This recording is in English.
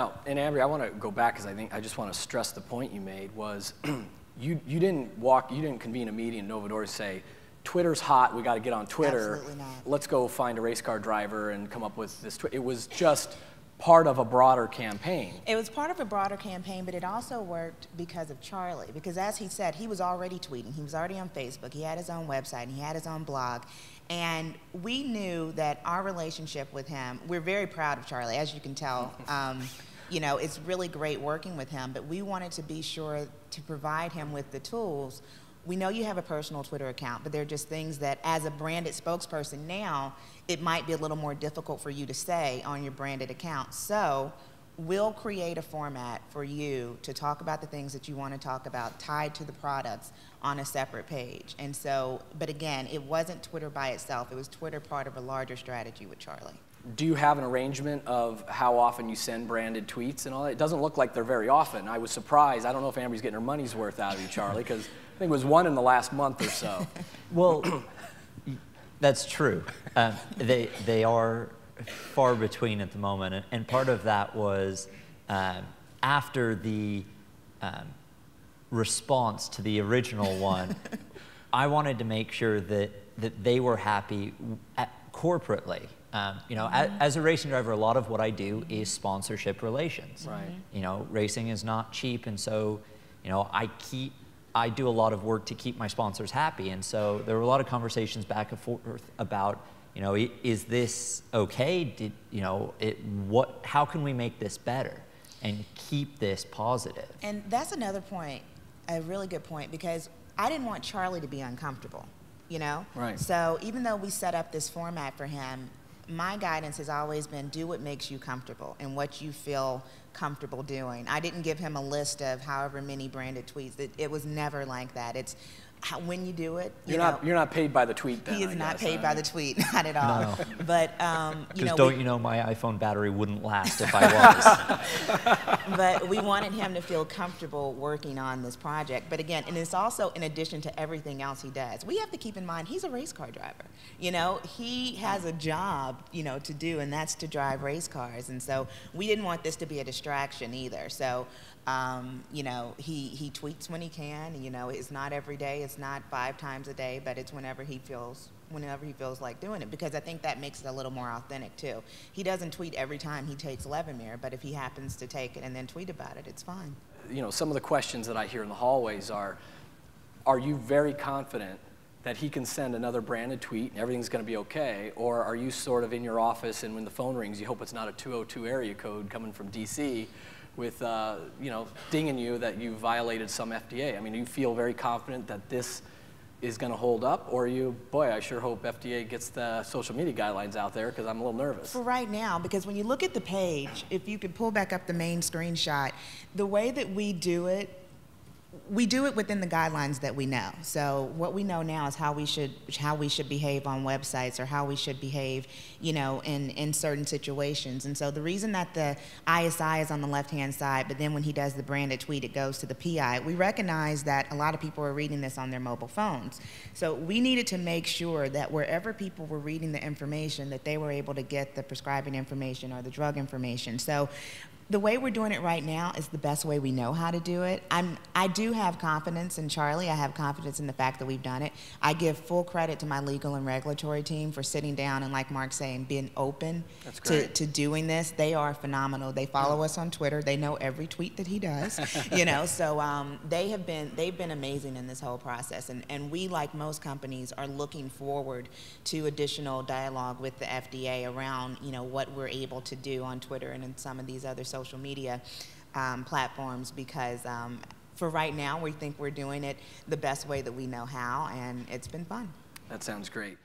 Now, and Amber, I want to go back because I just want to stress the point you made was you didn't convene a meeting in Novador to say, Twitter's hot, we got to get on Twitter. Absolutely not. Let's go find a race car driver and come up with this. It was just part of a broader campaign. It was part of a broader campaign, but it also worked because of Charlie. Because as he said, he was already tweeting. He was already on Facebook. He had his own website, and he had his own blog. And we knew that our relationship with him, we're very proud of Charlie, as you can tell. You know, it's really great working with him, but we wanted to be sure to provide him with the tools. We know you have a personal Twitter account, but there are just things that as a branded spokesperson now, it might be a little more difficult for you to say on your branded account. So we'll create a format for you to talk about the things that you want to talk about tied to the products on a separate page. And so, but again, it wasn't Twitter by itself. It was Twitter part of a larger strategy with Charlie. Do you have an arrangement of how often you send branded tweets and all that? It doesn't look like they're very often. I was surprised. I don't know if Amber's getting her money's worth out of you, Charlie, because I think it was one in the last month or so. Well, that's true. They are far between at the moment, and part of that was after the response to the original one, I wanted to make sure that they were happy corporately. You know, as a racing driver, a lot of what I do is sponsorship relations. Right. You know, racing is not cheap, and so, you know, I do a lot of work to keep my sponsors happy, and so there were a lot of conversations back and forth about, you know, is this okay? How can we make this better and keep this positive? And that's another point, a really good point, because I didn't want Charlie to be uncomfortable, you know? Right. So even though we set up this format for him, my guidance has always been do what makes you comfortable and what you feel comfortable doing. I didn't give him a list of however many branded tweets. It was never like that. It's when you do it, you're not paid by He the tweet then, is not paid by the tweet, not at all. No. But you know, you know my iPhone battery wouldn't last if I was. But we wanted him to feel comfortable working on this project. But again, and it's also in addition to everything else he does. We have to keep in mind he's a race car driver. You know, he has a job, you know, to do, and that's to drive race cars. And so we didn't want this to be a distraction either. So you know, he tweets when he can. You know, it's not every day, it's not 5 times a day, but it's whenever he feels like doing it, because I think that makes it a little more authentic too. He doesn't tweet every time he takes Levemere, but if he happens to take it and then tweet about it, it's fine. You know, some of the questions that I hear in the hallways are you very confident that he can send another branded tweet and everything's going to be okay, or are you sort of in your office and when the phone rings, you hope it's not a 202 area code coming from DC with, you know, dinging you that you violated some FDA? I mean, you feel very confident that this is going to hold up, or boy, I sure hope FDA gets the social media guidelines out there because I'm a little nervous. For right now, because when you look at the page, if you could pull back up the main screenshot, the way that we do it within the guidelines that we know. So what we know now is how we should behave on websites, or how we should behave, you know, in certain situations. And so the reason that the ISI is on the left-hand side, but then when he does the branded tweet, it goes to the PI, we recognize that a lot of people are reading this on their mobile phones. So we needed to make sure that wherever people were reading the information, that they were able to get the prescribing information or the drug information. So the way we're doing it right now is the best way we know how to do it. I do have confidence in Charlie. I have confidence in the fact that we've done it. I give full credit to my legal and regulatory team for sitting down and, like Mark's saying, being open to doing this. They are phenomenal. They follow us on Twitter. They know every tweet that he does. You know, so they've been amazing in this whole process. And we, like most companies, are looking forward to additional dialogue with the FDA around, you know, what we're able to do on Twitter and in some of these other social media platforms, because for right now we think we're doing it the best way that we know how, and it's been fun. That sounds great.